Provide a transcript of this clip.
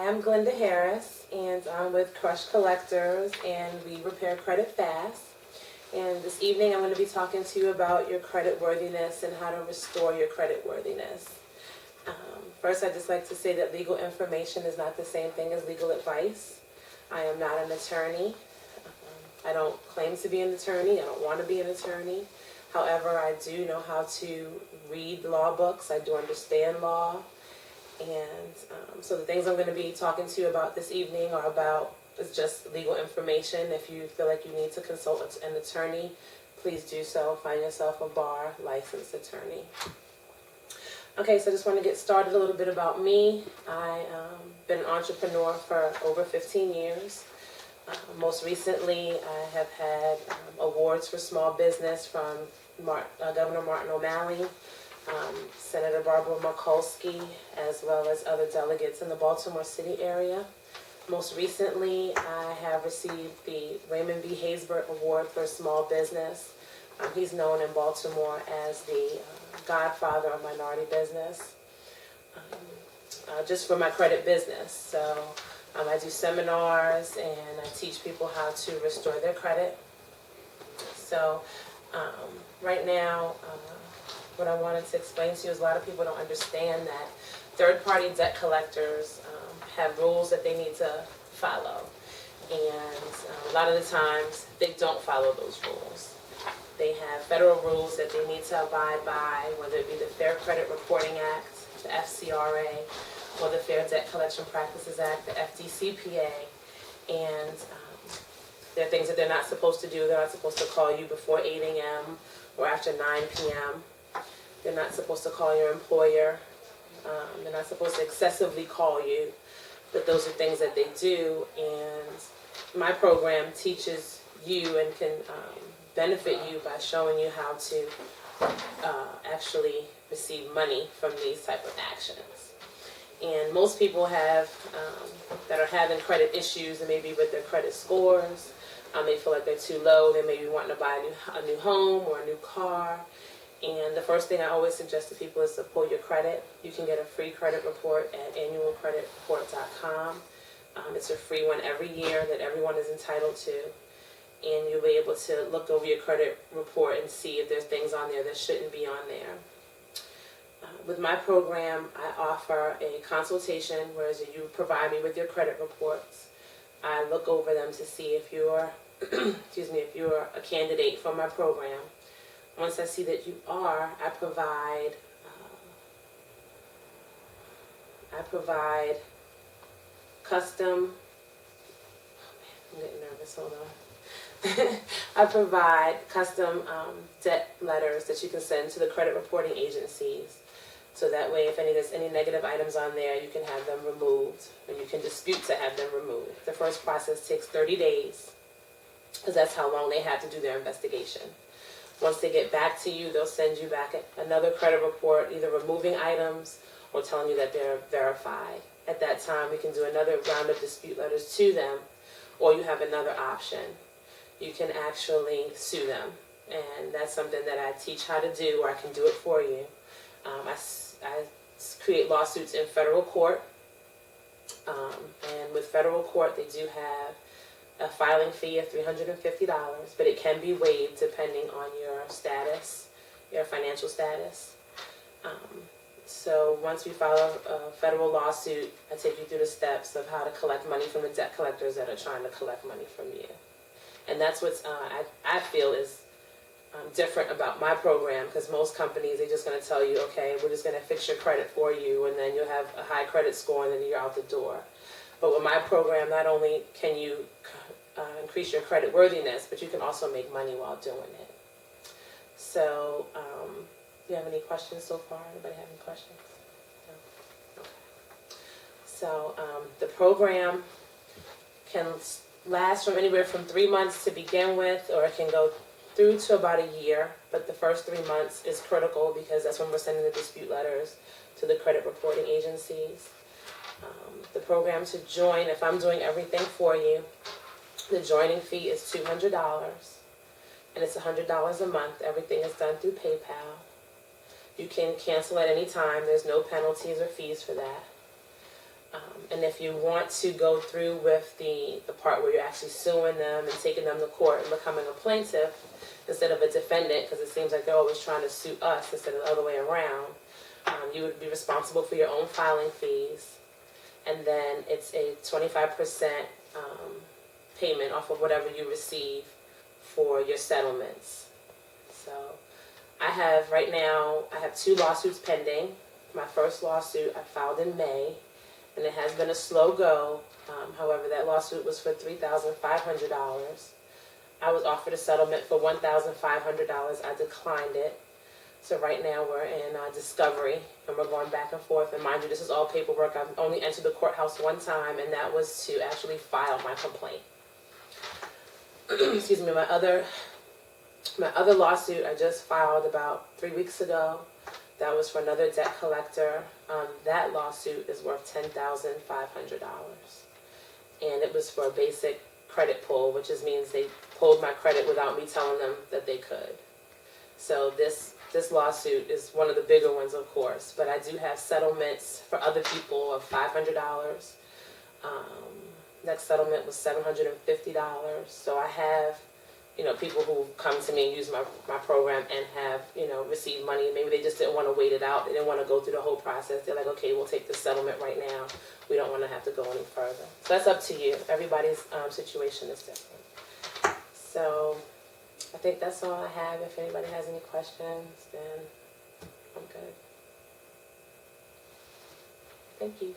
I'm Glenda Harris, and I'm with Crush Collectors, and we repair credit fast. And this evening I'm going to be talking to you about your credit worthiness and how to restore your credit worthiness. First, I'd just like to say that legal information is not the same thing as legal advice. I am not an attorney. I don't claim to be an attorney. I don't want to be an attorney. However, I do know how to read law books. I do understand law. And so the things I'm going to be talking to you about this evening are about is just legal information. If you feel like you need to consult an attorney, please do so. Find yourself a bar licensed attorney. Okay, so I just want to get started a little bit about me. I've been an entrepreneur for over 15 years. Most recently, I have had awards for small business from Governor Martin O'Malley, Senator Barbara Mikulski, as well as other delegates in the Baltimore City area. Most recently, I have received the Raymond B. Haysbert Award for Small Business. He's known in Baltimore as the godfather of minority business, just for my credit business. So I do seminars and I teach people how to restore their credit. So right now, what I wanted to explain to you is a lot of people don't understand that third-party debt collectors have rules that they need to follow. And a lot of the times, they don't follow those rules. They have federal rules that they need to abide by, whether it be the Fair Credit Reporting Act, the FCRA, or the Fair Debt Collection Practices Act, the FDCPA. And there are things that they're not supposed to do. They're not supposed to call you before 8 a.m. or after 9 p.m. They're not supposed to call your employer. They're not supposed to excessively call you. But those are things that they do. And my program teaches you and can benefit you by showing you how to actually receive money from these type of actions. And most people have that are having credit issues, and maybe with their credit scores, they feel like they're too low. They may be wanting to buy a new home or a new car. And the first thing I always suggest to people is to pull your credit. You can get a free credit report at annualcreditreport.com. It's a free one every year that everyone is entitled to. And you'll be able to look over your credit report and see if there's things on there that shouldn't be on there. With my program, I offer a consultation, whereas you provide me with your credit reports. I look over them to see if you're, if you're a candidate for my program. Once I see that you are, I provide custom. I'm getting nervous. Hold on. I provide custom debt letters that you can send to the credit reporting agencies. So that way, if there's any negative items on there, you can have them removed, or you can dispute to have them removed. The first process takes 30 days, because that's how long they have to do their investigation. Once they get back to you, they'll send you back another credit report, either removing items or telling you that they're verified. At that time, we can do another round of dispute letters to them, or you have another option. You can actually sue them, and that's something that I teach how to do, or I can do it for you. I create lawsuits in federal court, and with federal court, they do have a filing fee of $350, but it can be waived depending on your status, your financial status. So once we file a federal lawsuit, I take you through the steps of how to collect money from the debt collectors that are trying to collect money from you. And that's what I feel is different about my program, because most companies, they're just going to tell you, okay, we're just going to fix your credit for you, and then you'll have a high credit score, and then you're out the door. But with my program, not only can you increase your credit worthiness, but you can also make money while doing it. So, do you have any questions so far? Anybody have any questions? No? Okay. So, the program can last from anywhere from 3 months to begin with, or it can go through to about a year, but the first 3 months is critical because that's when we're sending the dispute letters to the credit reporting agencies. The program to join, if I'm doing everything for you, the joining fee is $200, and it's $100 a month. Everything is done through PayPal. You can cancel at any time. There's no penalties or fees for that. And if you want to go through with the part where you're actually suing them and taking them to court and becoming a plaintiff instead of a defendant, because it seems like they're always trying to sue us instead of the other way around, you would be responsible for your own filing fees. And then it's a 25% payment off of whatever you receive for your settlements. So right now, I have 2 lawsuits pending. My first lawsuit I filed in May, and it has been a slow go. However, that lawsuit was for $3,500. I was offered a settlement for $1,500. I declined it. So right now we're in discovery, and we're going back and forth. And mind you, this is all paperwork. I've only entered the courthouse one time, and that was to actually file my complaint. Excuse me. My other lawsuit I just filed about 3 weeks ago. That was for another debt collector. That lawsuit is worth $10,500. And it was for a basic credit pull, which just means they pulled my credit without me telling them that they could. So this lawsuit is one of the bigger ones, of course. But I do have settlements for other people of $500. Next settlement was $750. So I have, people who come to me and use my program and have, received money. Maybe they just didn't want to wait it out. They didn't want to go through the whole process. They're like, okay, we'll take the settlement right now. We don't want to have to go any further. So that's up to you. Everybody's situation is different. So I think that's all I have. If anybody has any questions, then I'm good. Thank you.